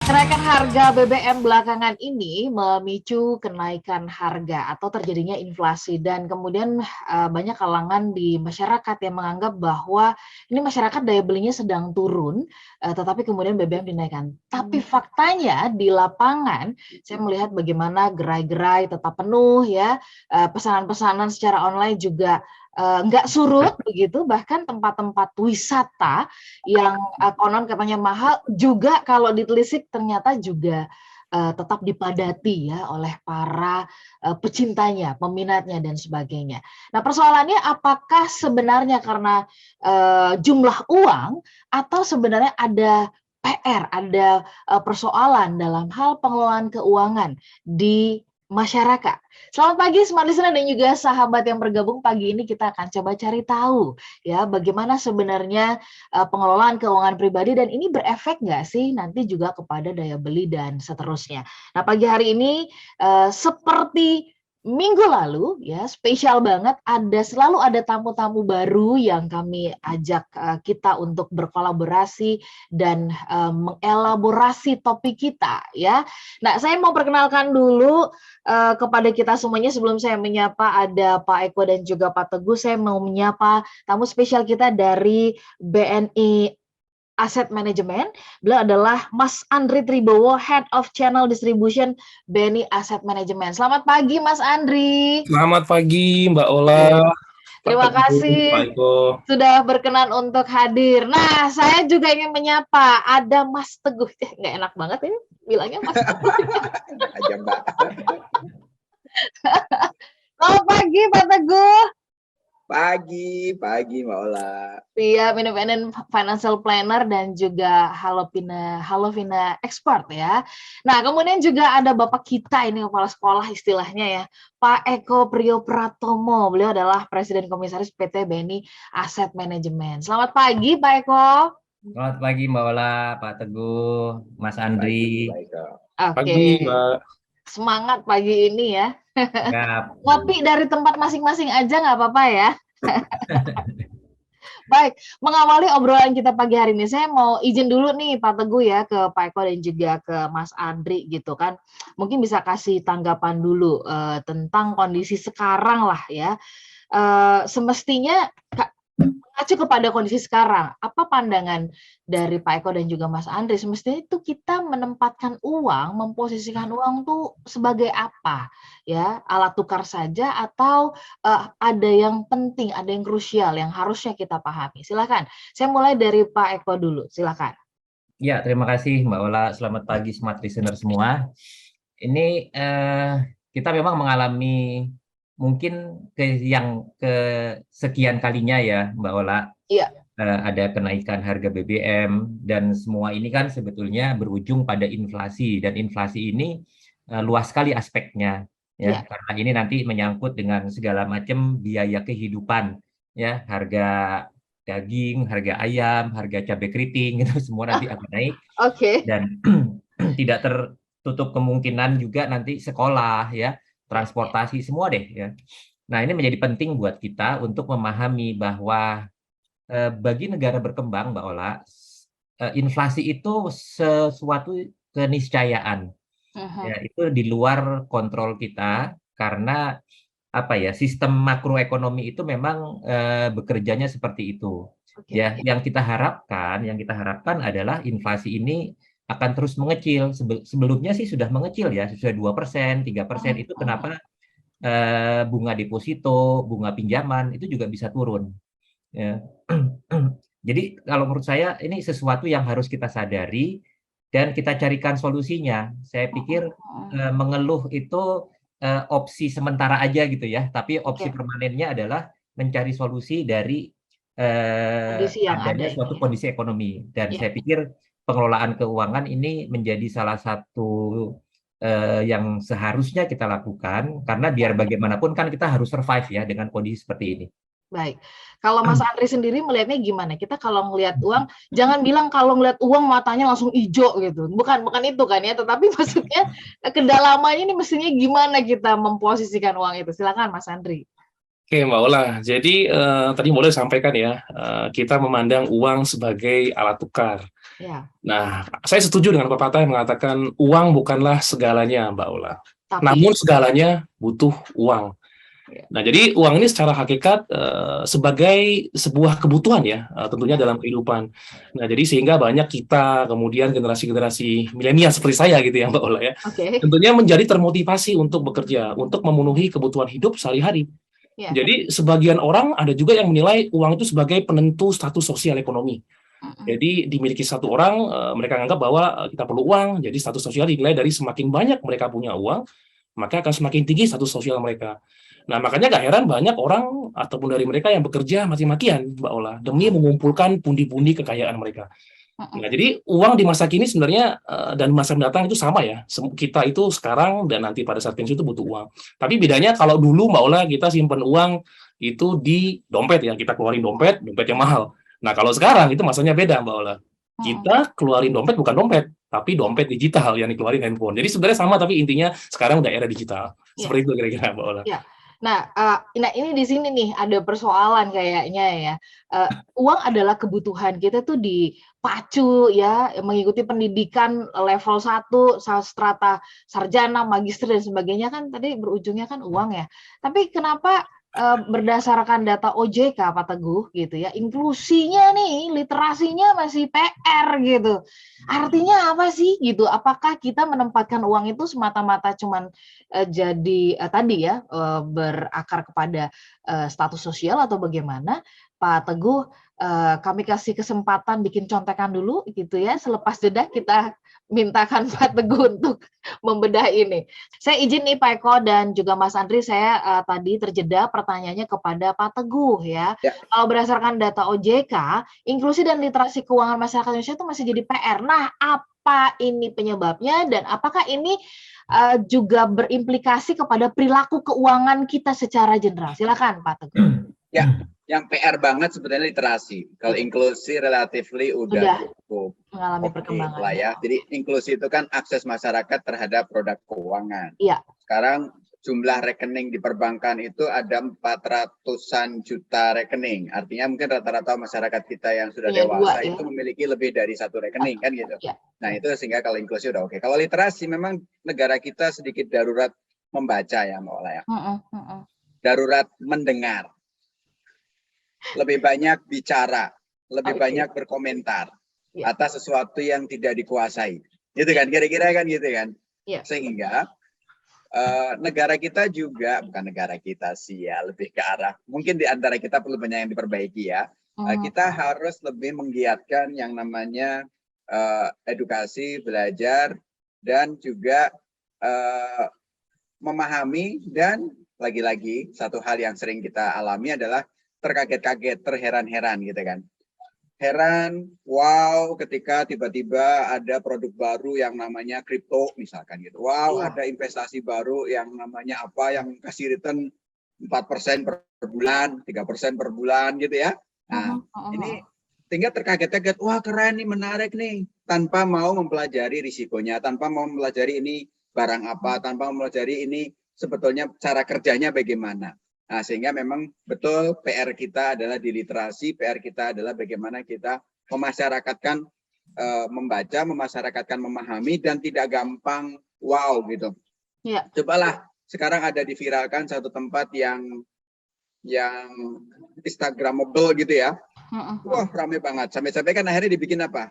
Kenaikan harga BBM belakangan ini memicu kenaikan harga atau terjadinya inflasi dan kemudian banyak kalangan di masyarakat yang menganggap bahwa ini masyarakat daya belinya sedang turun, tetapi kemudian BBM dinaikkan. Tapi faktanya di lapangan saya melihat bagaimana gerai-gerai tetap penuh ya, pesanan-pesanan secara online juga nggak surut begitu, bahkan tempat-tempat wisata yang konon katanya mahal juga kalau ditelisik ternyata juga tetap dipadati ya oleh para pecintanya, peminatnya dan sebagainya. Nah, persoalannya apakah sebenarnya karena jumlah uang atau sebenarnya ada PR, ada persoalan dalam hal pengelolaan keuangan di masyarakat. Selamat pagi Smart Listener dan juga sahabat yang bergabung pagi ini, kita akan coba cari tahu ya bagaimana sebenarnya pengelolaan keuangan pribadi dan ini berefek nggak sih nanti juga kepada daya beli dan seterusnya. Nah, pagi hari ini seperti minggu lalu ya, spesial banget, selalu ada tamu-tamu baru yang kami ajak kita untuk berkolaborasi dan mengelaborasi topik kita ya. Nah, saya mau perkenalkan dulu kepada kita semuanya sebelum saya menyapa ada Pak Eko dan juga Pak Teguh. Saya mau menyapa tamu spesial kita dari BNI Asset Management. Beliau adalah Mas Andri Tribowo, Head of Channel Distribution BNI Asset Management. Selamat pagi Mas Andri. Selamat pagi Mbak Ola. Terima kasih sudah berkenan untuk hadir. Nah, saya juga ingin menyapa ada Mas Teguh. Nggak enak banget ini bilangnya Mas Teguh. Aja Mbak. Selamat pagi Pak Teguh. Pagi Mbak Ola. Iya, independent financial planner dan juga Halovina Expert ya. Nah, kemudian juga ada Bapak kita ini kepala sekolah istilahnya ya, Pak Eko Priyopratomo. Beliau adalah Presiden Komisaris PT BNI Asset Management. Selamat pagi Pak Eko. Selamat pagi Mbak Ola, Pak Teguh, Mas Andri. Oke. Semangat pagi ini ya. Ngopi dari tempat masing-masing aja nggak apa-apa ya. Baik, mengawali obrolan kita pagi hari ini, saya mau izin dulu nih Pak Teguh ya ke Pak Eko dan juga ke Mas Andri gitu kan. Mungkin bisa kasih tanggapan dulu tentang kondisi sekarang lah ya. Semestinya mengacu kepada kondisi sekarang, apa pandangan dari Pak Eko dan juga Mas Andri? Semestinya itu kita menempatkan uang, memposisikan uang tuh sebagai apa? Ya, alat tukar saja atau ada yang penting, ada yang krusial yang harusnya kita pahami? Silakan. Saya mulai dari Pak Eko dulu. Silakan. Ya, terima kasih Mbak Ola. Selamat pagi Smart Listener semua. Ini kita memang mengalami mungkin yang kesekian kalinya ya Mbak Ola. Iya. Ada kenaikan harga BBM dan semua ini kan sebetulnya berujung pada inflasi dan inflasi ini luas sekali aspeknya ya, karena ini nanti menyangkut dengan segala macam biaya kehidupan ya, harga daging, harga ayam, harga cabai keriting itu semua nanti akan naik. Dan tidak tertutup kemungkinan juga nanti sekolah ya, transportasi semua deh ya. Nah, ini menjadi penting buat kita untuk memahami bahwa bagi negara berkembang, Mbak Ola, inflasi itu sesuatu keniscayaan. Ya, itu di luar kontrol kita karena apa ya, sistem makroekonomi itu memang bekerjanya seperti itu. Ya, yang kita harapkan adalah inflasi ini akan terus mengecil. Sebelumnya sih sudah mengecil ya, sudah 2%, 3%. Itu kenapa bunga deposito, bunga pinjaman itu juga bisa turun. Ya. Jadi kalau menurut saya ini sesuatu yang harus kita sadari dan kita carikan solusinya. Saya pikir mengeluh itu opsi sementara aja gitu ya, tapi opsi permanennya adalah mencari solusi dari adanya suatu kondisi ekonomi. Dan saya pikir pengelolaan keuangan ini menjadi salah satu yang seharusnya kita lakukan, karena biar bagaimanapun kan kita harus survive ya dengan kondisi seperti ini. Baik, kalau Mas Andri sendiri melihatnya gimana? Kita kalau ngelihat uang, jangan bilang kalau ngelihat uang matanya langsung hijau gitu. Bukan itu kan ya, tetapi maksudnya kedalamannya ini mestinya gimana kita memposisikan uang itu. Silakan Mas Andri. Oke Mbak Ola, jadi tadi boleh sampaikan ya, kita memandang uang sebagai alat tukar. Ya, Nah, saya setuju dengan pepatah yang mengatakan uang bukanlah segalanya, Mbak Ola. tapi Namun segalanya butuh uang. ya. Nah, jadi uang ini secara hakikat sebagai sebuah kebutuhan ya, tentunya dalam kehidupan. Nah, jadi sehingga banyak kita, kemudian generasi-generasi milenial seperti saya gitu ya, Mbak Ola ya, Oke. tentunya menjadi termotivasi untuk bekerja, untuk memenuhi kebutuhan hidup sehari-hari. Ya. Jadi sebagian orang ada juga yang menilai uang itu sebagai penentu status sosial ekonomi. Jadi dimiliki satu orang, mereka anggap bahwa kita perlu uang, jadi status sosial dinilai dari semakin banyak mereka punya uang, maka akan semakin tinggi status sosial mereka. Nah, makanya gak heran banyak orang ataupun dari mereka yang bekerja mati-matian, Mbak Ola, demi mengumpulkan pundi-pundi kekayaan mereka. Nah, jadi uang di masa kini sebenarnya dan masa mendatang itu sama ya. Kita itu sekarang dan nanti pada saat pensiun itu butuh uang. Tapi bedanya kalau dulu Mbak Ola kita simpan uang itu di dompet ya, kita keluarin dompet yang mahal. Nah, kalau sekarang itu masanya beda Mbak Ola. Kita keluarin dompet bukan dompet, tapi dompet digital yang dikeluarin handphone. Jadi sebenarnya sama tapi intinya sekarang udah era digital. Ya. Seperti itu kira-kira Mbak Ola. Ya. Nah, ini di sini nih ada persoalan kayaknya ya. Uang adalah kebutuhan kita tuh dipacu ya, mengikuti pendidikan level 1, strata sarjana, magister dan sebagainya kan tadi berujungnya kan uang ya. Tapi kenapa berdasarkan data OJK Pak Teguh gitu ya, inklusinya nih, literasinya masih PR gitu. Artinya apa sih gitu? Apakah kita menempatkan uang itu semata-mata cuman jadi tadi ya berakar kepada status sosial atau bagaimana? Pak Teguh, kami kasih kesempatan bikin contekan dulu gitu ya. Selepas jeda kita mintakan Pak Teguh untuk membedah ini. Saya izin nih Pak Eko dan juga Mas Andri, saya tadi terjeda pertanyaannya kepada Pak Teguh ya. Ya. Kalau berdasarkan data OJK, inklusi dan literasi keuangan masyarakat Indonesia itu masih jadi PR. Nah, apa ini penyebabnya dan apakah ini juga berimplikasi kepada perilaku keuangan kita secara general? Silakan Pak Teguh. Ya, yang PR banget sebenarnya literasi. Kalau inklusi relatively udah cukup mengalami oke perkembangan lah ya. Jadi inklusi itu kan akses masyarakat terhadap produk keuangan. Iya. Sekarang jumlah rekening di perbankan itu ada 400-an juta rekening. Artinya mungkin rata-rata masyarakat kita yang sudah Punya dewasa dua, ya. itu memiliki lebih dari satu rekening kan gitu. Ya. Nah itu sehingga kalau inklusi udah oke. Kalau literasi memang negara kita sedikit darurat membaca ya Mbak Ola ya. Darurat mendengar. Lebih banyak bicara, lebih banyak berkomentar atas sesuatu yang tidak dikuasai. Gitu kan, kira-kira kan gitu kan. Sehingga negara kita juga, bukan negara kita sih ya, lebih ke arah, mungkin di antara kita perlu banyak yang diperbaiki ya. Kita harus lebih menggiatkan yang namanya edukasi, belajar, dan juga memahami, dan lagi-lagi satu hal yang sering kita alami adalah terkaget-kaget, terheran-heran gitu kan. Heran, wow, ketika tiba-tiba ada produk baru yang namanya kripto misalkan gitu. Wow, ada investasi baru yang namanya apa yang kasih return 4% per bulan, 3% per bulan gitu ya. Nah, ini sehingga terkaget-kaget, wah keren nih, menarik nih, tanpa mau mempelajari risikonya, tanpa mau mempelajari ini barang apa, tanpa mempelajari ini sebetulnya cara kerjanya bagaimana. Nah, sehingga memang betul PR kita adalah di literasi, PR kita adalah bagaimana kita memasyarakatkan, membaca, memasyarakatkan, memahami, dan tidak gampang wow gitu. Ya. Cobalah sekarang ada diviralkan satu tempat yang Instagramable gitu ya. Wah, rame banget. Sampai-sampai kan akhirnya dibikin apa?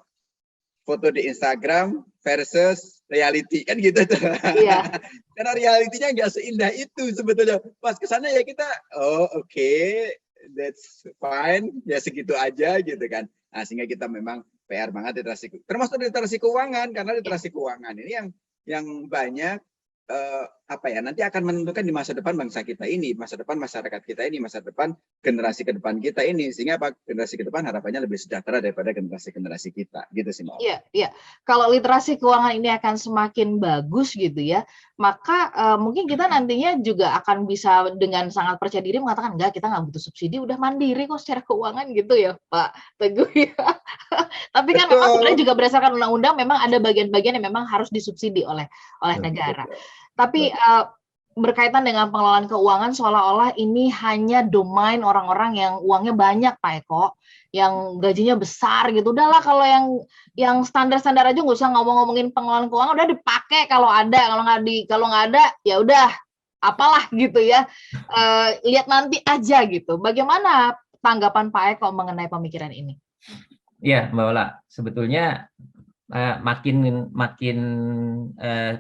Foto di Instagram versus reality kan gitu tuh. Iya. Karena realitinya nggak seindah itu sebetulnya. Pas kesana ya kita, oh oke, that's fine, ya segitu aja gitu kan. Nah, sehingga kita memang PR banget literasi, termasuk literasi keuangan, karena literasi keuangan ini yang banyak nanti akan menentukan di masa depan bangsa kita ini, masa depan masyarakat kita ini, masa depan generasi ke depan kita ini, sehingga generasi ke depan harapannya lebih sejahtera daripada generasi kita, gitu sih Mbak. Iya. Kalau literasi keuangan ini akan semakin bagus gitu ya, maka mungkin kita nantinya juga akan bisa dengan sangat percaya diri mengatakan enggak, kita nggak butuh subsidi, udah mandiri kok secara keuangan gitu ya Pak Teguh ya. Tapi kan memang sebenarnya juga berdasarkan undang-undang memang ada bagian-bagian yang memang harus disubsidi oleh negara. Tapi berkaitan dengan pengelolaan keuangan seolah-olah ini hanya domain orang-orang yang uangnya banyak, Pak Eko, yang gajinya besar gitu. Udahlah kalau yang standar-standar aja nggak usah ngomongin pengelolaan keuangan, udah dipakai kalau ada, kalau nggak ada ya udah apalah gitu ya. Lihat nanti aja gitu. Bagaimana tanggapan Pak Eko mengenai pemikiran ini? Ya, Mbak Ola, sebetulnya makin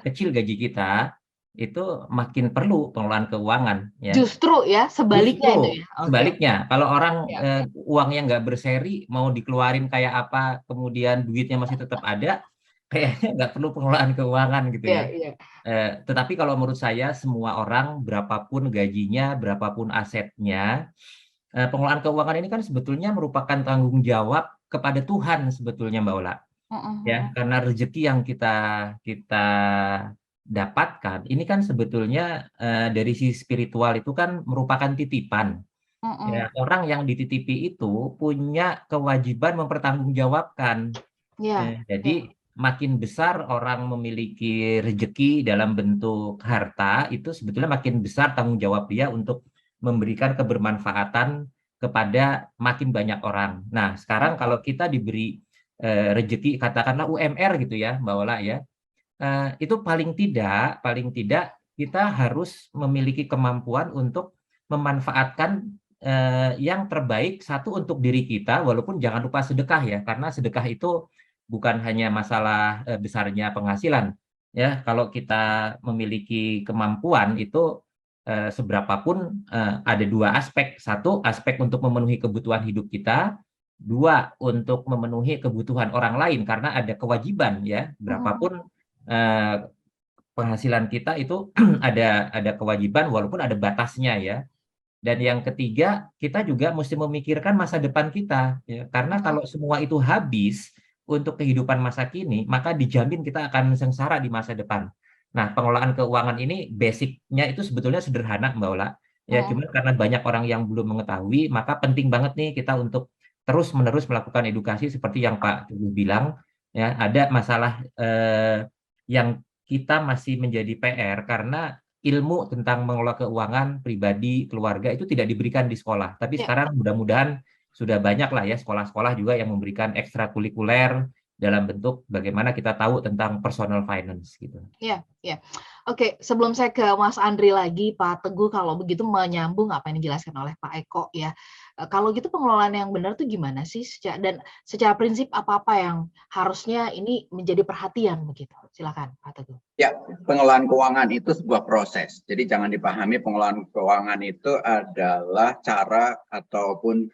kecil gaji kita, itu makin perlu pengelolaan keuangan, ya. Justru ya, sebaliknya Justru itu ya. Okay. sebaliknya, kalau orang Ya. uangnya nggak berseri, mau dikeluarin kayak apa, kemudian duitnya masih tetap ada, kayaknya nggak perlu pengelolaan keuangan gitu ya. Ya. Tetapi kalau menurut saya, semua orang, berapapun gajinya, berapapun asetnya, pengelolaan keuangan ini kan sebetulnya merupakan tanggung jawab kepada Tuhan sebetulnya, Mbak Ola. Ya, karena rezeki yang kita dapatkan ini kan sebetulnya dari sisi spiritual itu kan merupakan titipan. Ya, orang yang dititipi itu punya kewajiban mempertanggungjawabkan. Jadi makin besar orang memiliki rezeki dalam bentuk harta, itu sebetulnya makin besar tanggung jawab dia untuk memberikan kebermanfaatan kepada makin banyak orang. Nah, sekarang kalau kita diberi rezeki, katakanlah UMR gitu ya, Mbak Ola ya, itu paling tidak kita harus memiliki kemampuan untuk memanfaatkan yang terbaik, satu untuk diri kita, walaupun jangan lupa sedekah ya, karena sedekah itu bukan hanya masalah besarnya penghasilan ya. Kalau kita memiliki kemampuan itu seberapapun, ada dua aspek. Satu, aspek untuk memenuhi kebutuhan hidup kita. Dua, untuk memenuhi kebutuhan orang lain, karena ada kewajiban ya. Berapapun penghasilan kita itu ada kewajiban walaupun ada batasnya ya. Dan yang ketiga, kita juga mesti memikirkan masa depan kita ya. Karena kalau semua itu habis untuk kehidupan masa kini, maka dijamin kita akan sengsara di masa depan. Nah, pengelolaan keuangan ini basicnya itu sebetulnya sederhana, Mbak Ola. Ya, cuma karena banyak orang yang belum mengetahui, maka penting banget nih kita untuk terus-menerus melakukan edukasi seperti yang Pak Teguh bilang. Ya, ada masalah yang kita masih menjadi PR karena ilmu tentang mengelola keuangan pribadi, keluarga itu tidak diberikan di sekolah. Tapi sekarang mudah-mudahan sudah banyak lah ya sekolah-sekolah juga yang memberikan ekstrakurikuler dalam bentuk bagaimana kita tahu tentang personal finance gitu. Ya. Oke, sebelum saya ke Mas Andri lagi, Pak Teguh, kalau begitu menyambung apa yang dijelaskan oleh Pak Eko ya. Kalau gitu pengelolaan yang benar tuh gimana sih? Dan secara prinsip apa-apa yang harusnya ini menjadi perhatian begitu? Silakan, Pak Teguh. Ya, pengelolaan keuangan itu sebuah proses. Jadi jangan dipahami pengelolaan keuangan itu adalah cara ataupun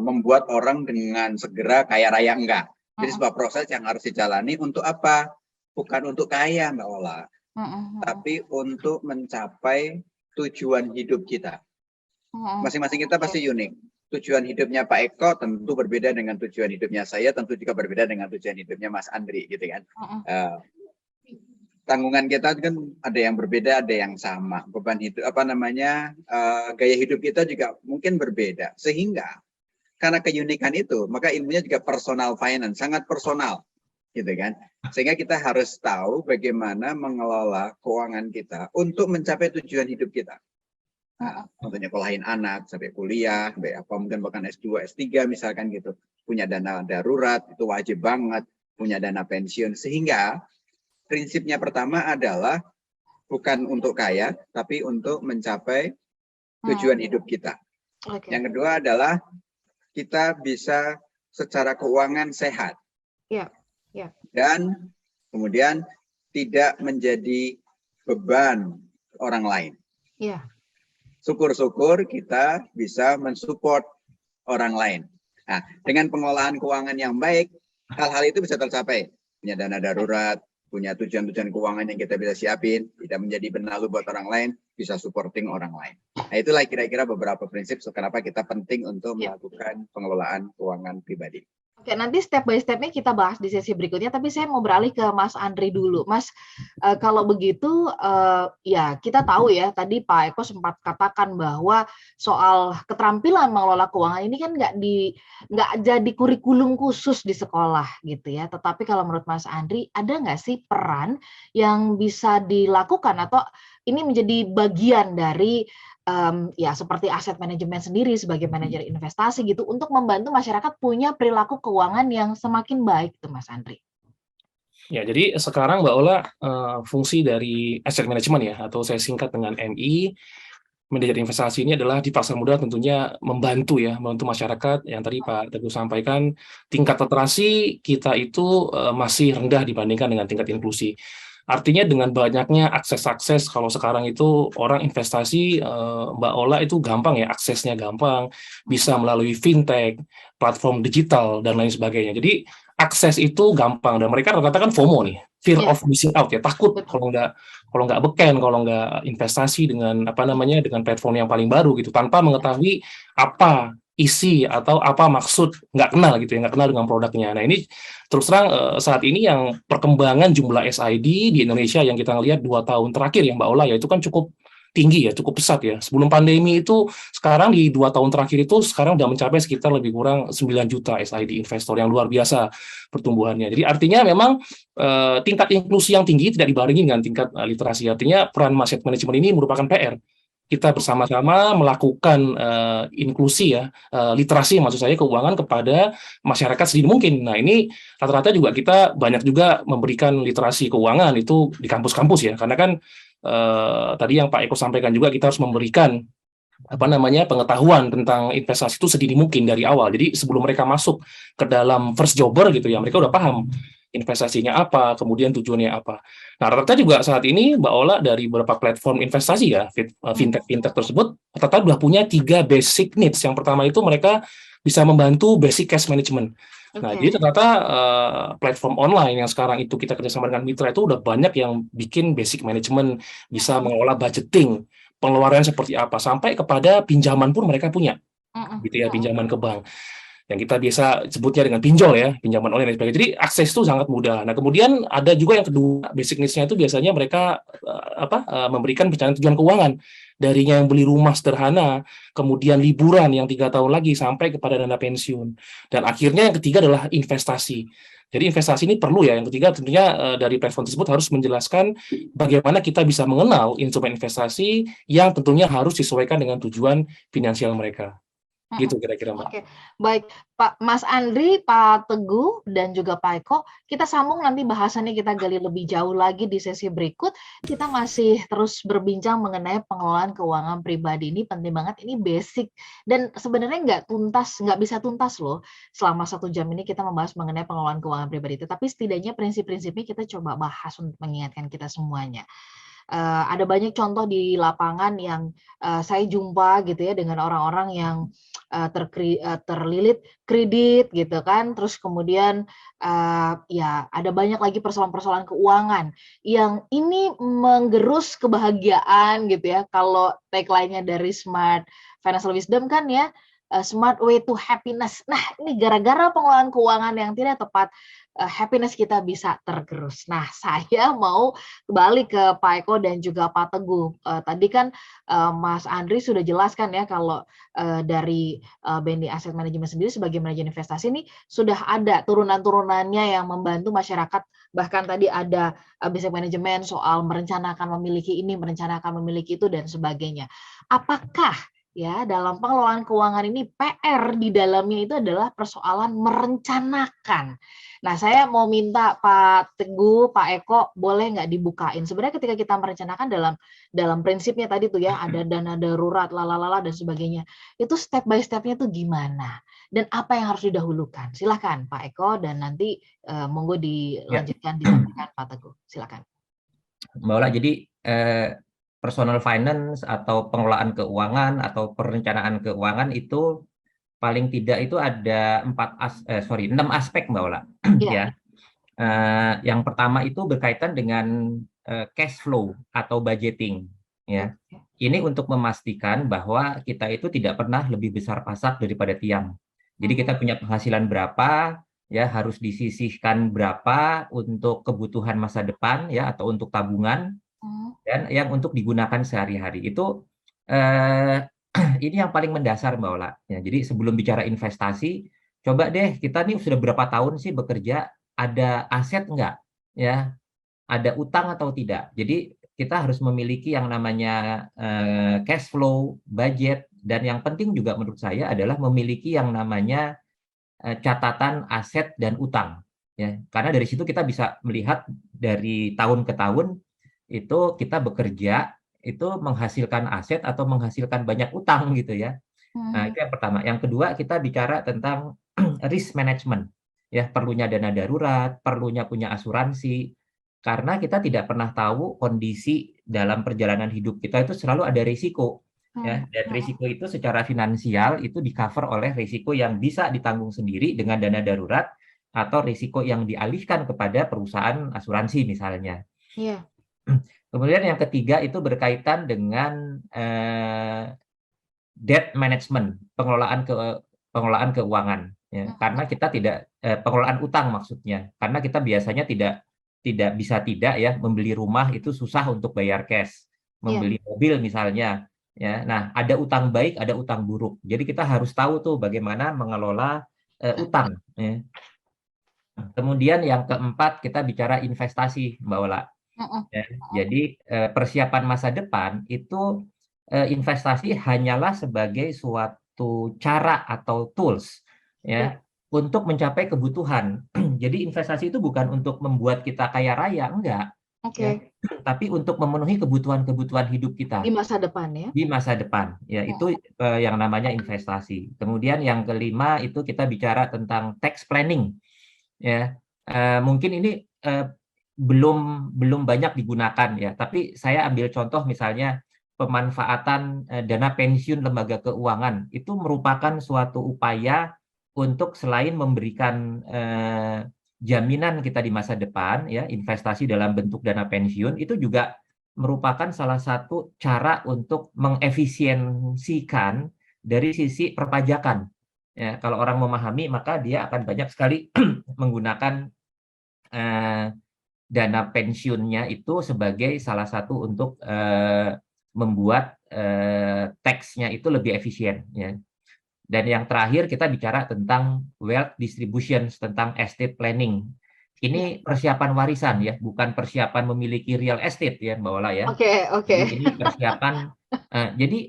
membuat orang dengan segera kaya raya, enggak. Jadi sebuah proses yang harus dijalani untuk apa? Bukan untuk kaya, Mbak Ola, tapi untuk mencapai tujuan hidup kita. Masing-masing kita pasti unik. Tujuan hidupnya Pak Eko tentu berbeda dengan tujuan hidupnya saya, tentu juga berbeda dengan tujuan hidupnya Mas Andri, gitu kan. Tanggungan kita kan ada yang berbeda, ada yang sama. Beban hidup, gaya hidup kita juga mungkin berbeda. Sehingga karena keunikan itu, maka ilmunya juga personal finance, sangat personal, gitu kan. Sehingga kita harus tahu bagaimana mengelola keuangan kita untuk mencapai tujuan hidup kita. Nah, untuk nyekolahin anak sampai kuliah, sampai apa mungkin bahkan S2, S3 misalkan gitu. Punya dana darurat itu wajib banget, punya dana pensiun. Sehingga prinsipnya pertama adalah bukan untuk kaya, tapi untuk mencapai tujuan hidup kita. Yang kedua adalah kita bisa secara keuangan sehat. Dan kemudian tidak menjadi beban orang lain. Syukur-syukur kita bisa mensupport orang lain. Nah, dengan pengelolaan keuangan yang baik, hal-hal itu bisa tercapai. Punya dana darurat, punya tujuan-tujuan keuangan yang kita bisa siapin, tidak menjadi benalu buat orang lain, bisa supporting orang lain. Nah, itulah kira-kira beberapa prinsip kenapa kita penting untuk melakukan pengelolaan keuangan pribadi. Oke, nanti step by step-nya kita bahas di sesi berikutnya, tapi saya mau beralih ke Mas Andri dulu. Mas, kalau begitu, ya kita tahu ya, tadi Pak Eko sempat katakan bahwa soal keterampilan mengelola keuangan ini kan nggak jadi kurikulum khusus di sekolah gitu ya. Tetapi kalau menurut Mas Andri, ada nggak sih peran yang bisa dilakukan atau ini menjadi bagian dari ya seperti aset manajemen sendiri sebagai manajer investasi gitu untuk membantu masyarakat punya perilaku keuangan yang semakin baik tuh Mas Andri. Ya, jadi sekarang Mbak Ola, fungsi dari asset management ya, atau saya singkat dengan MI, manajer investasi ini adalah di pasar modal tentunya membantu masyarakat yang tadi Pak Teguh sampaikan, tingkat literasi kita itu masih rendah dibandingkan dengan tingkat inklusi. Artinya dengan banyaknya akses-akses, kalau sekarang itu orang investasi, Mbak Ola itu gampang ya, aksesnya gampang, bisa melalui fintech, platform digital, dan lain sebagainya. Jadi akses itu gampang, dan mereka rata-rata kan FOMO nih, fear of missing out ya, takut kalau nggak beken, kalau nggak investasi dengan dengan platform yang paling baru gitu, tanpa mengetahui apa isi atau apa maksud, nggak kenal gitu ya, nggak kenal dengan produknya. Nah ini terus terang saat ini yang perkembangan jumlah SID di Indonesia yang kita lihat 2 tahun terakhir ya Mbak Ola ya, itu kan cukup tinggi ya, cukup pesat ya. Sebelum pandemi itu, sekarang di 2 tahun terakhir itu sekarang udah mencapai sekitar lebih kurang 9 juta SID investor, yang luar biasa pertumbuhannya. Jadi artinya memang tingkat inklusi yang tinggi tidak dibarengi dengan tingkat literasi. Artinya peran aset manajemen ini merupakan PR. Kita bersama-sama melakukan inklusi ya, literasi maksud saya keuangan kepada masyarakat sedini mungkin. Nah ini rata-rata juga kita banyak juga memberikan literasi keuangan itu di kampus-kampus ya, karena kan tadi yang Pak Eko sampaikan juga, kita harus memberikan pengetahuan tentang investasi itu sedini mungkin dari awal. Jadi sebelum mereka masuk ke dalam first jobber gitu ya, mereka udah paham investasinya apa, kemudian tujuannya apa. Nah, rata-rata juga saat ini Mbak Ola dari beberapa platform investasi ya, fintech tersebut rata-rata sudah punya 3 basic needs. Yang pertama itu mereka bisa membantu basic cash management. Nah, jadi ternyata platform online yang sekarang itu kita kerjasama dengan mitra itu udah banyak yang bikin basic management, bisa mengelola budgeting, pengeluaran seperti apa, sampai kepada pinjaman pun mereka punya, gitu ya, pinjaman ke bank, yang kita biasa sebutnya dengan pinjol ya, pinjaman online dan sebagainya. Jadi akses itu sangat mudah. Nah, kemudian ada juga yang kedua, basic needs-nya itu biasanya mereka memberikan perencanaan tujuan keuangan, darinya yang beli rumah sederhana, kemudian liburan yang 3 tahun lagi, sampai kepada dana pensiun. Dan akhirnya yang ketiga adalah investasi. Jadi investasi ini perlu ya. Yang ketiga tentunya dari platform tersebut harus menjelaskan bagaimana kita bisa mengenal instrumen investasi yang tentunya harus disesuaikan dengan tujuan finansial mereka. Gitu kira-kira Mbak. Oke, baik Pak Mas Andri, Pak Teguh, dan juga Pak Eko, kita sambung nanti bahasannya, kita gali lebih jauh lagi di sesi berikut. Kita masih terus berbincang mengenai pengelolaan keuangan pribadi. Ini penting banget, ini basic, dan sebenarnya nggak bisa tuntas loh selama 1 jam ini kita membahas mengenai pengelolaan keuangan pribadi itu, tapi setidaknya prinsip-prinsipnya kita coba bahas untuk mengingatkan kita semuanya. Ada banyak contoh di lapangan yang saya jumpa gitu ya, dengan orang-orang yang terlilit kredit gitu kan, terus kemudian ya ada banyak lagi persoalan-persoalan keuangan yang ini menggerus kebahagiaan gitu ya. Kalau tagline-nya dari Smart Financial Wisdom kan ya, smart way to happiness. Nah, ini gara-gara pengelolaan keuangan yang tidak tepat, happiness kita bisa tergerus. Nah, saya mau kembali ke Pak Eko dan juga Pak Teguh. Tadi kan Mas Andri sudah jelaskan ya, kalau dari BNI Asset Management sendiri sebagai manajer investasi ini sudah ada turunan-turunannya yang membantu masyarakat. Bahkan tadi ada basic management soal merencanakan memiliki ini, merencanakan memiliki itu, dan sebagainya. Apakah ya dalam pengelolaan keuangan ini PR di dalamnya itu adalah persoalan merencanakan? Nah, saya mau minta Pak Teguh, Pak Eko, boleh nggak dibukain? Sebenarnya ketika kita merencanakan dalam prinsipnya tadi tuh ya, ada dana darurat, lalalala dan sebagainya. Itu step by step-nya tuh gimana? Dan apa yang harus didahulukan? Silakan Pak Eko, dan nanti monggo dilanjutkan disampaikan Pak Teguh. Silakan. Mbak Ola, jadi personal finance atau pengelolaan keuangan atau perencanaan keuangan itu paling tidak itu ada 6 aspek Mbak Ola. Ya. Yang pertama itu berkaitan dengan cash flow atau budgeting. Ya. Ini untuk memastikan bahwa kita itu tidak pernah lebih besar pasak daripada tiang. Jadi kita punya penghasilan berapa, ya harus disisihkan berapa untuk kebutuhan masa depan ya atau untuk tabungan, dan yang untuk digunakan sehari-hari. Itu ini yang paling mendasar Mbak Ola. Ya, jadi sebelum bicara investasi, coba deh kita nih sudah berapa tahun sih bekerja, ada aset enggak? Ya, ada utang atau tidak. Jadi kita harus memiliki yang namanya cash flow, budget, dan yang penting juga menurut saya adalah memiliki yang namanya catatan aset dan utang. Ya, karena dari situ kita bisa melihat dari tahun ke tahun itu kita bekerja itu menghasilkan aset atau menghasilkan banyak utang gitu ya. Nah, itu yang pertama. Yang kedua, kita bicara tentang risk management. Ya, perlunya dana darurat, perlunya punya asuransi. Karena kita tidak pernah tahu kondisi dalam perjalanan hidup kita itu selalu ada risiko. Ya, dan risiko itu secara finansial itu di-cover oleh risiko yang bisa ditanggung sendiri dengan dana darurat atau risiko yang dialihkan kepada perusahaan asuransi misalnya. Iya. Kemudian yang ketiga itu berkaitan dengan debt management, pengelolaan keuangan. Ya. Karena kita tidak pengelolaan utang maksudnya, karena kita biasanya tidak bisa ya membeli rumah itu susah untuk bayar cash, membeli mobil misalnya. Ya, nah ada utang baik, ada utang buruk. Jadi kita harus tahu tuh bagaimana mengelola utang. Ya. Kemudian yang keempat kita bicara investasi, Mbak Ola. Ya, jadi persiapan masa depan itu investasi hanyalah sebagai suatu cara atau tools ya untuk mencapai kebutuhan. Jadi investasi itu bukan untuk membuat kita kaya raya, enggak. Ya, tapi untuk memenuhi kebutuhan-kebutuhan hidup kita Di masa depan ya. di masa depan. Ya, itu yang namanya investasi. Kemudian yang kelima itu kita bicara tentang tax planning. Ya, mungkin ini belum banyak digunakan ya, tapi saya ambil contoh misalnya pemanfaatan dana pensiun lembaga keuangan itu merupakan suatu upaya untuk selain memberikan jaminan kita di masa depan ya, investasi dalam bentuk dana pensiun itu juga merupakan salah satu cara untuk mengefisiensikan dari sisi perpajakan. Ya, kalau orang memahami maka dia akan banyak sekali menggunakan dana pensiunnya itu sebagai salah satu untuk membuat tax-nya itu lebih efisien. Ya. Dan yang terakhir kita bicara tentang wealth distribution, tentang estate planning. Ini persiapan warisan ya, bukan persiapan memiliki real estate ya Mbak Ola ya. Jadi ini persiapan. Jadi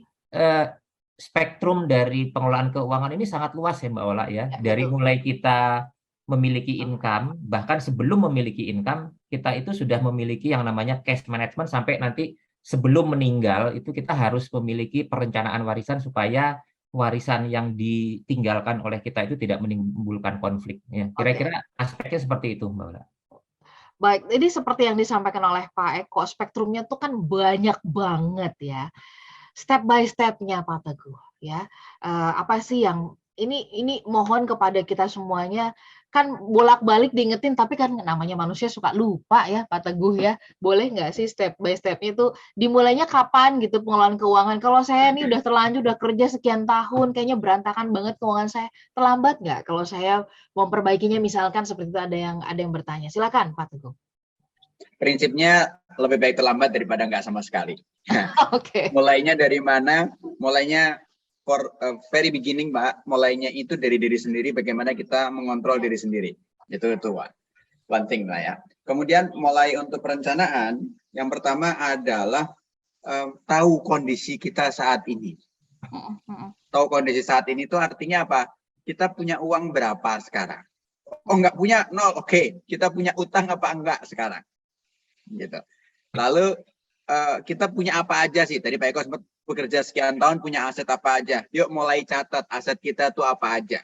spektrum dari pengelolaan keuangan ini sangat luas ya Mbak Ola ya. Dari mulai kita memiliki income, bahkan sebelum memiliki income, kita itu sudah memiliki yang namanya cash management sampai nanti sebelum meninggal itu kita harus memiliki perencanaan warisan supaya warisan yang ditinggalkan oleh kita itu tidak menimbulkan konflik. Ya. Kira-kira aspeknya seperti itu, Mbak Ola. Baik, ini seperti yang disampaikan oleh Pak Eko, spektrumnya tuh kan banyak banget ya. Step by step-nya Pak Teguh ya. Apa sih yang ini mohon kepada kita semuanya, kan bolak-balik diingetin tapi kan namanya manusia suka lupa ya Pak Teguh ya. Boleh nggak sih step by step-nya itu dimulainya kapan gitu pengelolaan keuangan? Kalau saya nih udah terlanjur udah kerja sekian tahun kayaknya berantakan banget keuangan saya. Terlambat nggak kalau saya memperbaikinya misalkan seperti itu ada yang bertanya. Silakan Pak Teguh. Prinsipnya lebih baik terlambat daripada nggak sama sekali. Mulainya dari mana? Mulainya for very beginning, Mbak. Mulainya itu dari diri sendiri, bagaimana kita mengontrol diri sendiri. Itu one thing lah ya. Kemudian mulai untuk perencanaan, yang pertama adalah tahu kondisi kita saat ini. Tahu kondisi saat ini itu artinya apa? Kita punya uang berapa sekarang? Oh, nggak punya, nol. Oke. Kita punya utang apa enggak sekarang? Gitu. Lalu kita punya apa aja sih? Tadi Pak Eko sempat bekerja sekian tahun, punya aset apa aja? Yuk mulai catat aset kita tuh apa aja.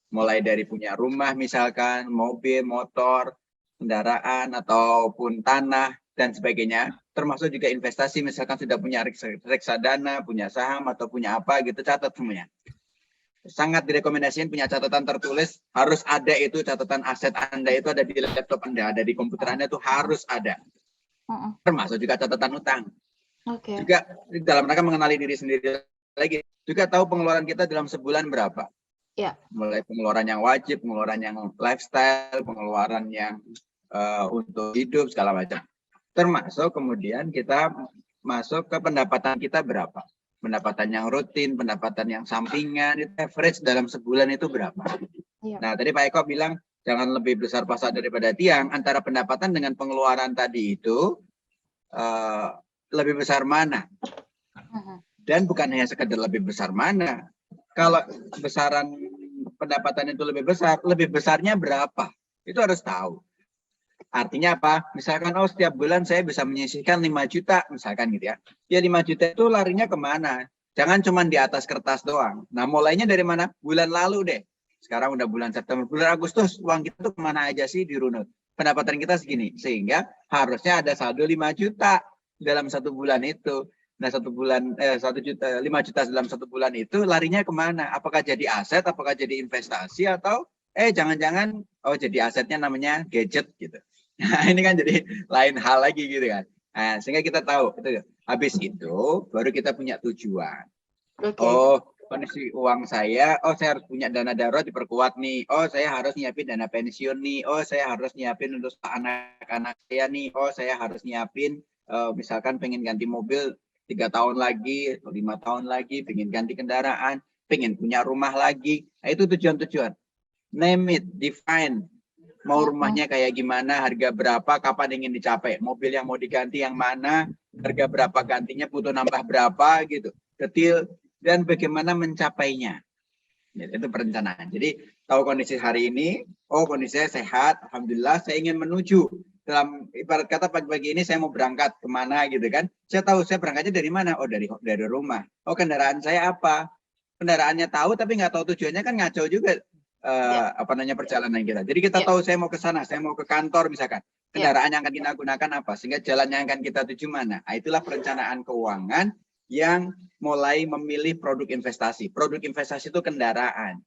Mulai dari punya rumah misalkan, mobil, motor, kendaraan, ataupun tanah, dan sebagainya. Termasuk juga investasi, misalkan sudah punya reksadana, punya saham, atau punya apa gitu, catat semuanya. Sangat direkomendasikan punya catatan tertulis, harus ada itu catatan aset Anda itu ada di laptop Anda, ada di komputer Anda itu harus ada. Termasuk juga catatan utang. Juga dalam rangka mengenali diri sendiri lagi. Juga tahu pengeluaran kita dalam sebulan berapa. Ya. Mulai pengeluaran yang wajib, pengeluaran yang lifestyle, pengeluaran yang untuk hidup segala macam. Termasuk kemudian kita masuk ke pendapatan kita berapa. Pendapatan yang rutin, pendapatan yang sampingan, itu average dalam sebulan itu berapa. Ya. Nah, tadi Pak Eko bilang jangan lebih besar pasak daripada tiang. Antara pendapatan dengan pengeluaran tadi itu lebih besar mana? Dan bukan hanya sekedar lebih besar mana. Kalau besaran pendapatan itu lebih besar, lebih besarnya berapa? Itu harus tahu. Artinya apa? Misalkan, oh setiap bulan saya bisa menyisihkan 5 juta, misalkan gitu ya. Ya 5 juta itu larinya kemana? Jangan cuma di atas kertas doang. Nah mulainya dari mana? Bulan lalu deh. Sekarang udah bulan September, bulan Agustus, uang kita tuh kemana aja sih dirunut? Pendapatan kita segini. Sehingga harusnya ada saldo 5 juta dalam satu bulan itu. Nah 1 bulan, 1 juta, 5 juta dalam 1 bulan itu larinya kemana? Apakah jadi aset, apakah jadi investasi, atau jangan-jangan, oh jadi asetnya namanya gadget gitu. Nah, ini kan jadi lain hal lagi gitu kan. Nah, sehingga kita tahu itu habis itu baru kita punya tujuan. Okay. Oh, kondisi uang saya, oh saya harus punya dana darurat diperkuat nih. Oh, saya harus nyiapin dana pensiun nih. Oh, saya harus nyiapin untuk anak-anak saya nih. Oh, saya harus nyiapin misalkan pengen ganti mobil 3 tahun lagi, 5 tahun lagi, pengen ganti kendaraan, pengen punya rumah lagi. Nah, itu tujuan-tujuan. Name it, define. Mau rumahnya kayak gimana, harga berapa, kapan ingin dicapai, mobil yang mau diganti yang mana, harga berapa gantinya, butuh nambah berapa gitu, detail, dan bagaimana mencapainya. Itu perencanaan. Jadi tahu kondisi hari ini, oh kondisi saya sehat, alhamdulillah, saya ingin menuju dalam ibarat kata pagi-pagi ini saya mau berangkat kemana gitu kan. Saya tahu saya berangkatnya dari mana, oh dari rumah. Oh kendaraan saya apa, kendaraannya tahu tapi nggak tahu tujuannya kan ngaco juga. Perjalanan kita. Jadi kita tahu saya mau ke sana, saya mau ke kantor misalkan. Kendaraan yang akan kita gunakan apa? Sehingga jalan yang akan kita tuju mana? Nah, itulah perencanaan keuangan yang mulai memilih produk investasi. Produk investasi itu kendaraan.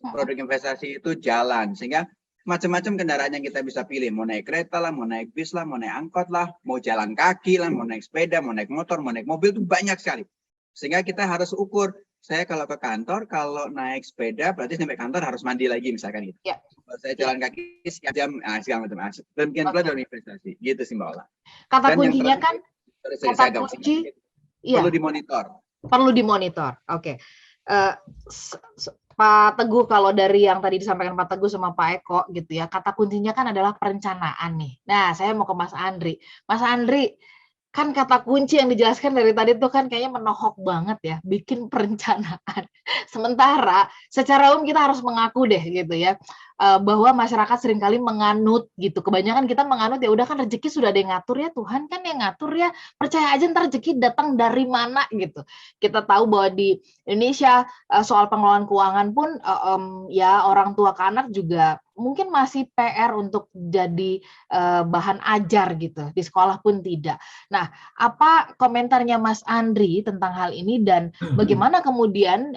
Produk investasi itu jalan. Sehingga macam-macam kendaraan yang kita bisa pilih. Mau naik kereta lah, mau naik bis lah, mau naik angkot lah, mau jalan kaki lah, mau naik sepeda, mau naik motor, mau naik mobil, itu banyak sekali. Sehingga kita harus ukur. Saya kalau ke kantor, kalau naik sepeda, berarti sampai kantor harus mandi lagi, misalkan gitu. Ya. Kalau saya jalan kaki, sekian jam, segala macam. Demikian pula dalam investasi. Gitu sih, Mbak Ola. Kata kuncinya kan, perlu dimonitor. Perlu dimonitor, oke. Pak Teguh, kalau dari yang tadi disampaikan Pak Teguh sama Pak Eko, gitu ya, kata kuncinya kan adalah perencanaan nih. Nah, saya mau ke Mas Andri. Mas Andri, kan kata kunci yang dijelaskan dari tadi tuh kan kayaknya menohok banget ya, bikin perencanaan. Sementara secara umum kita harus mengaku deh gitu ya, bahwa masyarakat seringkali menganut gitu. Kebanyakan kita menganut ya udah kan rezeki sudah ada yang ngatur ya, Tuhan kan yang ngatur ya, percaya aja ntar rezeki datang dari mana gitu. Kita tahu bahwa di Indonesia soal pengelolaan keuangan pun ya orang tua ke anak juga mungkin masih PR untuk jadi bahan ajar gitu, di sekolah pun tidak. Nah, apa komentarnya Mas Andri tentang hal ini dan bagaimana kemudian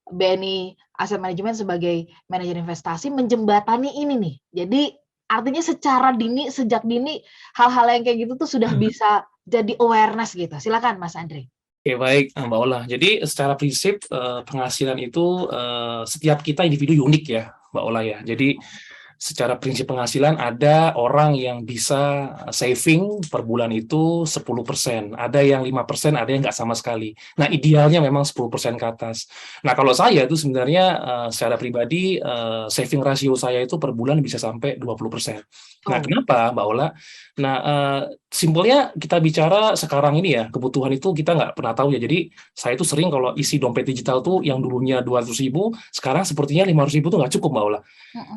BNI Asset Management sebagai manajer investasi menjembatani ini nih? Jadi artinya secara dini, sejak dini, hal-hal yang kayak gitu tuh sudah bisa jadi awareness gitu. Silakan Mas Andri. Oke, baik Mbak Ola. Jadi secara prinsip penghasilan itu setiap kita individu unik ya Mbak Ola ya. Jadi secara prinsip penghasilan ada orang yang bisa saving per bulan itu 10%, ada yang 5%, ada yang nggak sama sekali. Nah idealnya memang 10% ke atas. Nah kalau saya itu sebenarnya secara pribadi saving rasio saya itu per bulan bisa sampai 20%. Nah kenapa Mbak Ola? Nah simpelnya kita bicara sekarang ini ya, kebutuhan itu kita nggak pernah tahu ya. Jadi saya itu sering kalau isi dompet digital tuh yang dulunya 200.000, sekarang sepertinya 500.000 tuh nggak cukup Mbak Ola.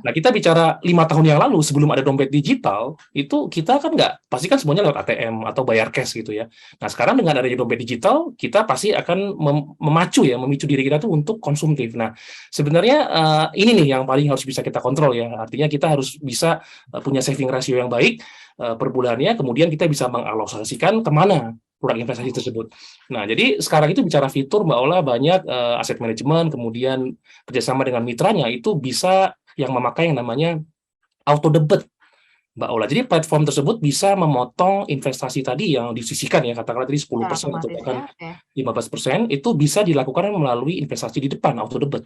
Nah kita bicara 5 tahun yang lalu sebelum ada dompet digital, itu kita kan nggak, pasti kan semuanya lewat ATM atau bayar cash gitu ya. Nah sekarang dengan adanya dompet digital, kita pasti akan memicu diri kita tuh untuk konsumtif. Nah sebenarnya ini nih yang paling harus bisa kita kontrol ya. Artinya kita harus bisa punya saving rasio yang baik per bulannya, kemudian kita bisa mengalokasikan kemana produk investasi tersebut. Nah, jadi sekarang itu bicara fitur, Mbak Ola, banyak aset manajemen, kemudian kerjasama dengan mitranya, itu bisa yang memakai yang namanya auto debit, Mbak Ola. Jadi platform tersebut bisa memotong investasi tadi yang disisihkan ya, katakanlah tadi 10% atau bahkan 15%, itu bisa dilakukan melalui investasi di depan, auto debit.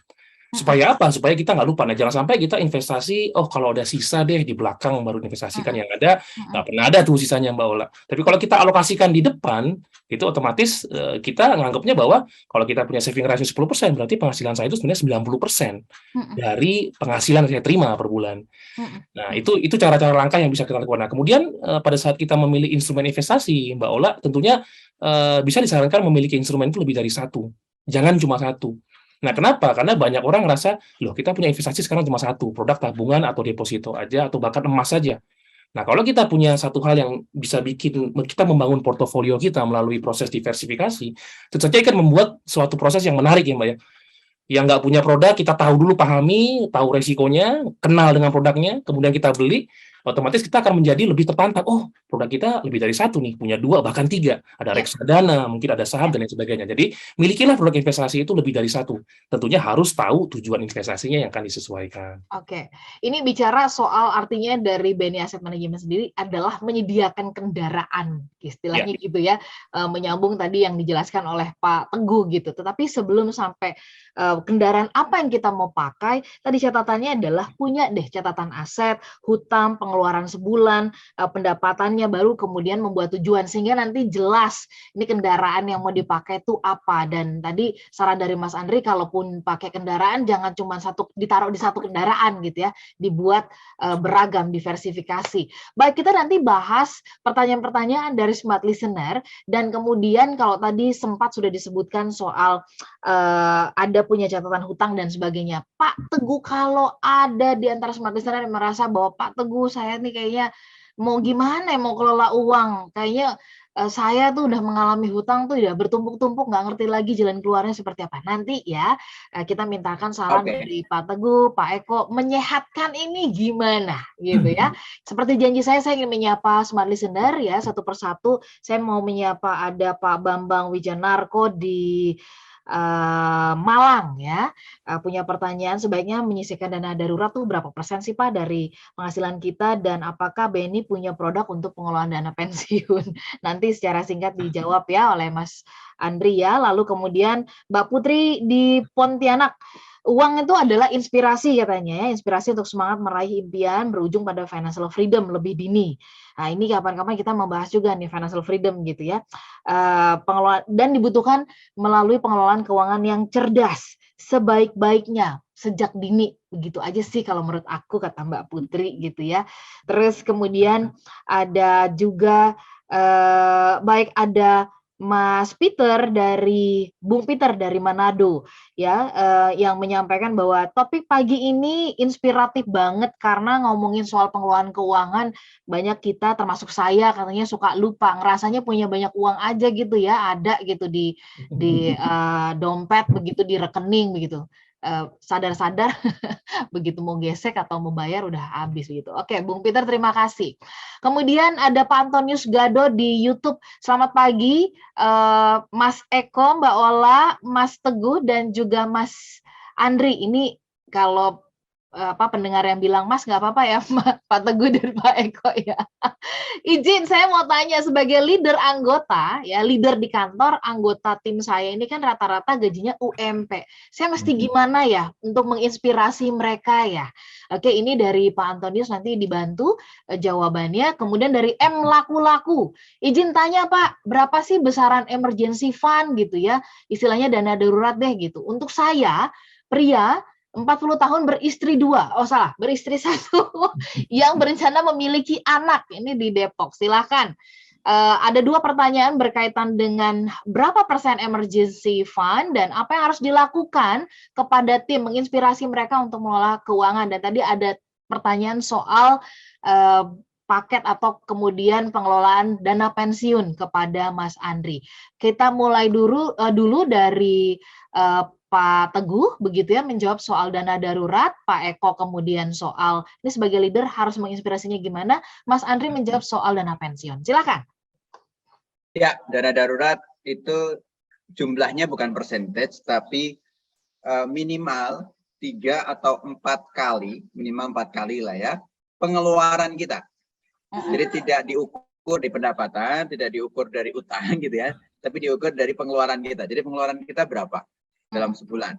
Supaya apa? Supaya kita nggak lupa. Nah, jangan sampai kita investasi, oh kalau ada sisa deh di belakang baru investasikan, yang ada nggak pernah ada tuh sisanya, Mbak Ola. Tapi kalau kita alokasikan di depan, itu otomatis kita nganggapnya bahwa kalau kita punya saving ratio 10%, berarti penghasilan saya itu sebenarnya 90% dari penghasilan yang saya terima per bulan. Nah, itu cara-cara langkah yang bisa kita lakukan. Nah, kemudian pada saat kita memilih instrumen investasi, Mbak Ola, tentunya bisa disarankan memiliki instrumen itu lebih dari satu. Jangan cuma satu. Nah, kenapa? Karena banyak orang ngerasa, loh kita punya investasi sekarang cuma satu, produk tabungan atau deposito aja, atau bahkan emas saja. Nah, kalau kita punya satu hal yang bisa bikin kita membangun portofolio kita melalui proses diversifikasi, tentu saja akan membuat suatu proses yang menarik ya Mbak ya. Yang nggak punya produk, kita tahu dulu, pahami, tahu resikonya, kenal dengan produknya, kemudian kita beli, otomatis kita akan menjadi lebih tertantang. Oh, produk kita lebih dari satu nih, punya 2, bahkan 3. Ada reksadana, mungkin ada saham, dan lain sebagainya. Jadi, milikilah produk investasi itu lebih dari satu. Tentunya harus tahu tujuan investasinya yang akan disesuaikan. Oke, ini bicara soal artinya dari BNI Asset Management sendiri adalah menyediakan kendaraan, istilahnya gitu ya, menyambung tadi yang dijelaskan oleh Pak Teguh gitu. Tetapi sebelum sampai kendaraan apa yang kita mau pakai, tadi catatannya adalah punya deh catatan aset, hutang, pengeluaran sebulan, pendapatannya, baru kemudian membuat tujuan sehingga nanti jelas ini kendaraan yang mau dipakai itu apa. Dan tadi saran dari Mas Andri, kalaupun pakai kendaraan jangan cuma ditaruh di satu kendaraan gitu ya, dibuat beragam, diversifikasi. Baik, kita nanti bahas pertanyaan-pertanyaan dari smart listener, dan kemudian kalau tadi sempat sudah disebutkan soal ada punya catatan hutang dan sebagainya. Pak Teguh, kalau ada di antara smart listener yang merasa bahwa Pak Teguh, saya nih kayaknya mau gimana ya, mau kelola uang, kayaknya saya tuh udah mengalami hutang tuh udah bertumpuk-tumpuk, nggak ngerti lagi jalan keluarnya seperti apa. Nanti ya kita mintakan saran dari Pak Teguh, Pak Eko, menyehatkan ini gimana gitu ya. Seperti janji saya ingin menyapa smart listener ya, satu persatu. Saya mau menyapa, ada Pak Bambang Wijanarko di Malang ya, punya pertanyaan, sebaiknya menyisihkan dana darurat tuh berapa persen sih Pak dari penghasilan kita, dan apakah BNI punya produk untuk pengelolaan dana pensiun? Nanti secara singkat dijawab ya oleh Mas Andri ya. Lalu kemudian Mbak Putri di Pontianak, uang itu adalah inspirasi katanya ya, inspirasi untuk semangat meraih impian berujung pada financial freedom lebih dini. Nah, ini kapan-kapan kita membahas juga nih financial freedom gitu ya. Pengelolaan, dan dibutuhkan melalui pengelolaan keuangan yang cerdas sebaik-baiknya sejak dini. Begitu aja sih kalau menurut aku, kata Mbak Putri gitu ya. Terus kemudian ada juga baik, ada Mas Peter Bung Peter dari Manado ya, yang menyampaikan bahwa topik pagi ini inspiratif banget karena ngomongin soal pengelolaan keuangan. Banyak kita, termasuk saya, katanya suka lupa, ngerasanya punya banyak uang aja gitu ya, ada gitu di dompet begitu, di rekening begitu. Sadar-sadar begitu mau gesek atau mau bayar udah habis gitu. Oke, Bung Peter, terima kasih. Kemudian ada Pak Antonius Gado di YouTube. Selamat pagi, Mas Eko, Mbak Ola, Mas Teguh, dan juga Mas Andri. Ini kalau pendengar yang bilang Mas, nggak apa-apa ya, Pak Teguh dan Pak Eko ya. Izin saya mau tanya, sebagai leader anggota ya, leader di kantor, anggota tim saya ini kan rata-rata gajinya UMP. Saya mesti gimana ya untuk menginspirasi mereka ya? Oke, ini dari Pak Antonius, nanti dibantu jawabannya. Kemudian dari M Laku-Laku, izin tanya Pak, berapa sih besaran emergency fund gitu ya? Istilahnya dana darurat deh gitu. Untuk saya, pria 40 tahun beristri 2, beristri 1 yang berencana memiliki anak, ini di Depok. Silakan. Ada 2 pertanyaan berkaitan dengan berapa persen emergency fund dan apa yang harus dilakukan kepada tim menginspirasi mereka untuk mengelola keuangan. Dan tadi ada pertanyaan soal paket atau kemudian pengelolaan dana pensiun kepada Mas Andri. Kita mulai dulu dari Pak Teguh begitu ya, menjawab soal dana darurat, Pak Eko kemudian soal ini sebagai leader harus menginspirasinya gimana, Mas Andri menjawab soal dana pensiun. Silakan. Ya, dana darurat itu jumlahnya bukan percentage, tapi minimal 3 atau 4 kali, minimal 4 kali lah ya, pengeluaran kita. Jadi tidak diukur di pendapatan, tidak diukur dari utang gitu ya, tapi diukur dari pengeluaran kita. Jadi pengeluaran kita berapa dalam sebulan.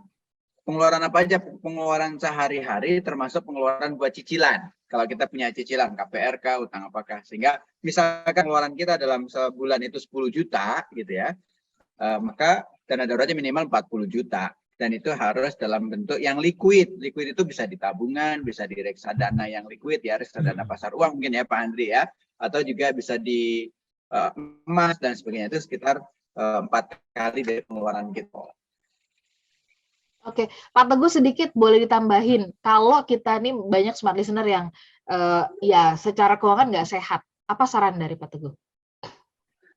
Pengeluaran apa aja? Pengeluaran sehari-hari termasuk pengeluaran buat cicilan. Kalau kita punya cicilan KPRK, utang apakah. Sehingga misalkan pengeluaran kita dalam sebulan itu 10 juta gitu ya. Maka dana daruratnya minimal 40 juta. Dan itu harus dalam bentuk yang liquid. Liquid itu bisa di tabungan, bisa di reksadana yang liquid ya, reksadana pasar uang mungkin ya Pak Andri ya. Atau juga bisa di emas dan sebagainya. Itu sekitar 4 kali dari pengeluaran kita. Oke, Pak Teguh sedikit boleh ditambahin. Kalau kita nih banyak smart listener yang ya secara keuangan nggak sehat, apa saran dari Pak Teguh?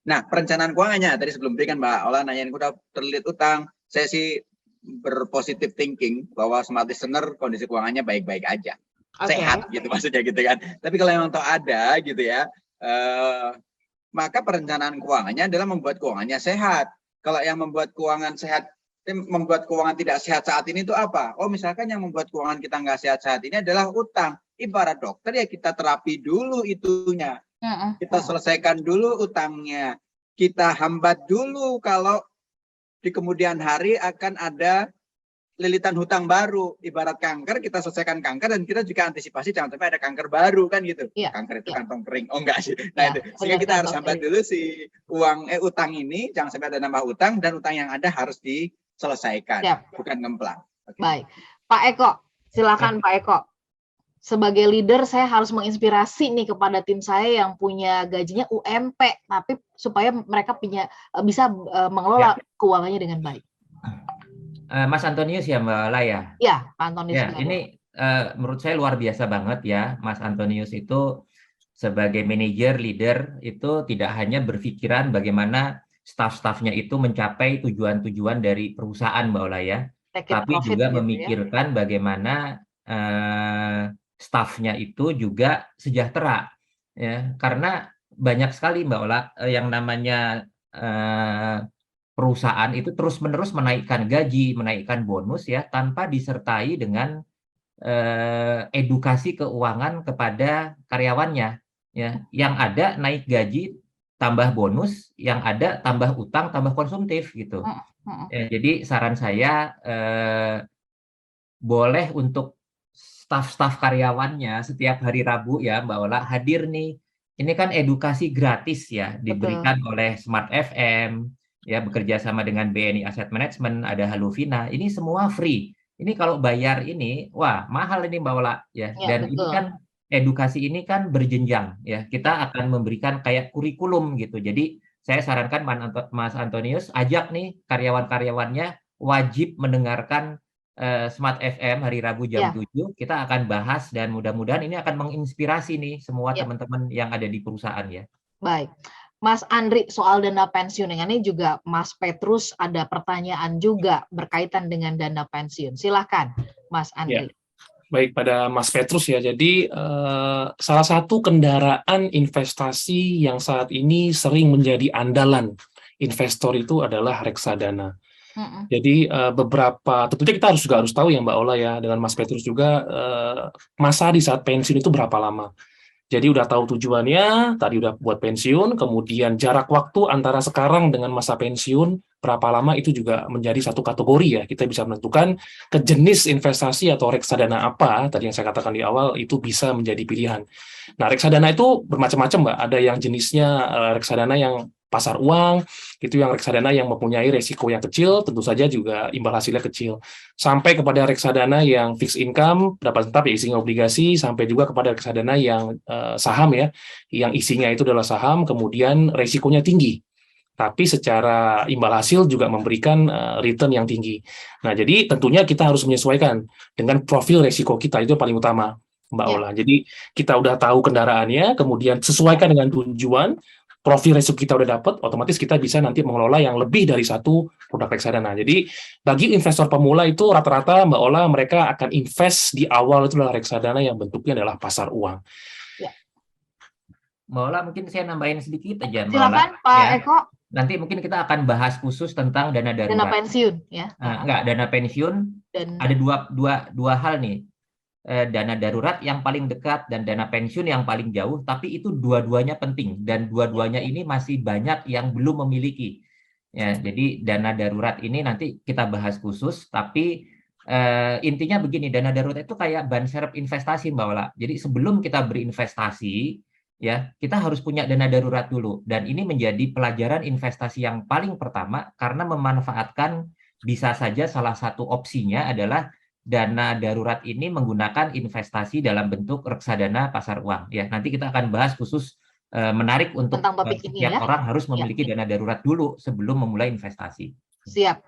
Nah, perencanaan keuangannya tadi sebelum berikan Mbak Ola nanyain udah terlilit utang, saya sih berpositif thinking bahwa smart listener kondisi keuangannya baik-baik aja, sehat gitu maksudnya gitu kan. Tapi kalau memang tahu ada gitu ya, maka perencanaan keuangannya adalah membuat keuangannya sehat. Kalau yang membuat keuangan sehat, membuat keuangan tidak sehat saat ini itu apa? Oh misalkan yang membuat keuangan kita nggak sehat saat ini adalah utang. Ibarat dokter ya kita terapi dulu itunya. Kita selesaikan dulu utangnya. Kita hambat dulu kalau di kemudian hari akan ada lilitan hutang baru. Ibarat kanker, kita selesaikan kanker dan kita juga antisipasi jangan sampai ada kanker baru kan gitu. Ya, kanker itu kantong kering. Oh enggak sih. Nah itu. Sehingga kita harus hambat dulu si utang ini, jangan sampai ada nambah utang dan utang yang ada harus diselesaikan. Bukan ngemplang. Okay. Baik. Pak Eko, silakan Pak Eko. Sebagai leader saya harus menginspirasi nih kepada tim saya yang punya gajinya UMP, tapi supaya mereka bisa mengelola keuangannya dengan baik. Mas Antonius ya Mbak Laya? Ya, Pak Antonius. Ya, ini menurut saya luar biasa banget ya, Mas Antonius itu sebagai manajer, leader itu tidak hanya berpikiran bagaimana staf-stafnya itu mencapai tujuan-tujuan dari perusahaan Mbak Laya, tapi juga memikirkan bagaimana stafnya itu juga sejahtera ya, karena banyak sekali Mbak Ola yang namanya perusahaan itu terus-menerus menaikkan gaji, menaikkan bonus ya tanpa disertai dengan edukasi keuangan kepada karyawannya ya. Yang ada naik gaji tambah bonus, yang ada tambah utang tambah konsumtif gitu. Ya, jadi saran saya boleh untuk staf-staf karyawannya setiap hari Rabu ya Mbak Ola hadir nih. Ini kan edukasi gratis ya, diberikan oleh Smart FM, ya bekerja sama dengan BNI Asset Management, ada Haluvina. Ini semua free. Ini kalau bayar ini, wah mahal ini Mbak Ola ya. Dan ini kan edukasi ini kan berjenjang ya. Kita akan memberikan kayak kurikulum gitu. Jadi saya sarankan Mas Antonius ajak nih karyawan-karyawannya wajib mendengarkan Smart FM hari Rabu jam 7, kita akan bahas dan mudah-mudahan ini akan menginspirasi nih semua teman-teman yang ada di perusahaan ya. Baik. Mas Andri, soal dana pensiun, yang ini juga Mas Petrus ada pertanyaan juga berkaitan dengan dana pensiun. Silahkan Mas Andri. Ya. Baik, pada Mas Petrus ya, jadi salah satu kendaraan investasi yang saat ini sering menjadi andalan investor itu adalah reksadana. Jadi beberapa, tentunya kita juga harus tahu ya Mbak Ola ya, dengan Mas Petrus juga, masa di saat pensiun itu berapa lama. Jadi udah tahu tujuannya, tadi udah buat pensiun, kemudian jarak waktu antara sekarang dengan masa pensiun, berapa lama itu juga menjadi satu kategori ya. Kita bisa menentukan ke jenis investasi atau reksadana apa, tadi yang saya katakan di awal, itu bisa menjadi pilihan. Nah, reksadana itu bermacam-macam Mbak, ada yang jenisnya reksadana yang pasar uang, itu yang reksadana yang mempunyai resiko yang kecil, tentu saja juga imbal hasilnya kecil. Sampai kepada reksadana yang fixed income, pendapat tetap ya isinya obligasi, sampai juga kepada reksadana yang saham ya, yang isinya itu adalah saham, kemudian resikonya tinggi. Tapi secara imbal hasil juga memberikan return yang tinggi. Nah, jadi tentunya kita harus menyesuaikan dengan profil resiko kita, itu paling utama, Mbak Ola. Jadi kita udah tahu kendaraannya, kemudian sesuaikan dengan tujuan, profil resiko kita udah dapat, otomatis kita bisa nanti mengelola yang lebih dari satu produk reksadana. Jadi bagi investor pemula itu rata-rata Mbak Ola mereka akan invest di awal itu adalah reksadana yang bentuknya adalah pasar uang. Ya. Mbak Ola mungkin saya nambahin sedikit aja. Silakan Pak Eko. Nanti mungkin kita akan bahas khusus tentang dana darurat. Dana pensiun ya. Enggak, dana pensiun dan ada dua hal nih. Dana darurat yang paling dekat dan dana pensiun yang paling jauh, tapi itu dua-duanya penting dan dua-duanya ini masih banyak yang belum memiliki. Ya, jadi dana darurat ini nanti kita bahas khusus, tapi Intinya begini, dana darurat itu kayak ban serep investasi, Mbak Ola. Jadi sebelum kita berinvestasi, ya kita harus punya dana darurat dulu. Dan ini menjadi pelajaran investasi yang paling pertama karena memanfaatkan bisa saja salah satu opsinya adalah dana darurat ini menggunakan investasi dalam bentuk reksadana pasar uang. Ya, nanti kita akan bahas khusus menarik untuk Tentang topik ini setiap ya. orang harus Ya. memiliki dana darurat dulu sebelum memulai investasi. Siap.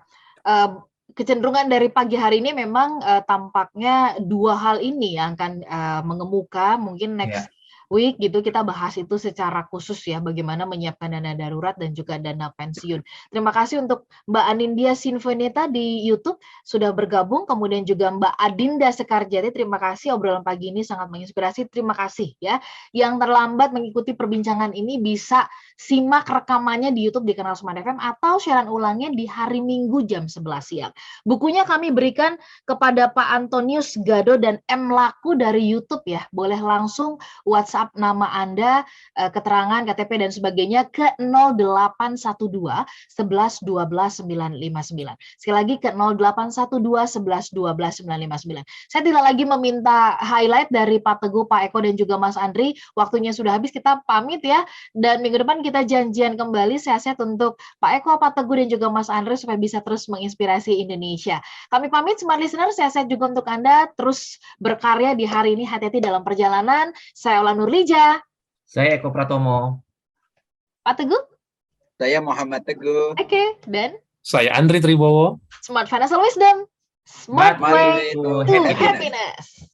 Kecenderungan dari pagi hari ini memang tampaknya dua hal ini yang akan mengemuka. Mungkin next week gitu kita bahas itu secara khusus ya, bagaimana menyiapkan dana darurat dan juga dana pensiun. Terima kasih untuk Mbak Anindya Sinfonita di YouTube sudah bergabung, kemudian juga Mbak Adinda Sekarjati, terima kasih, obrolan pagi ini sangat menginspirasi, terima kasih ya. Yang terlambat mengikuti perbincangan ini bisa simak rekamannya di YouTube di Kanal Smart FM atau siaran ulangnya di hari Minggu jam 11 siang. Bukunya kami berikan kepada Pak Antonius Gado dan M. Laku dari YouTube ya. Boleh langsung WhatsApp nama Anda, keterangan KTP dan sebagainya ke 0812 11 12 959. Sekali lagi ke 0812 11 12 959. Saya tidak lagi meminta highlight dari Pak Teguh, Pak Eko dan juga Mas Andri. Waktunya sudah habis, kita pamit ya. Dan minggu depan kita janjian kembali. Sehat-sehat untuk Pak Eko, Pak Teguh dan juga Mas Andri supaya bisa terus menginspirasi Indonesia. Kami pamit, Smart Listener, sehat-sehat juga untuk Anda. Terus berkarya di hari ini, hati-hati dalam perjalanan. Saya Ola Nurlija. Saya Eko Pratomo. Pak Teguh. Saya Muhammad Teguh. Oke, dan Saya Andri Tribowo. Smart Financial Wisdom. Smart Way to Happiness. Happiness.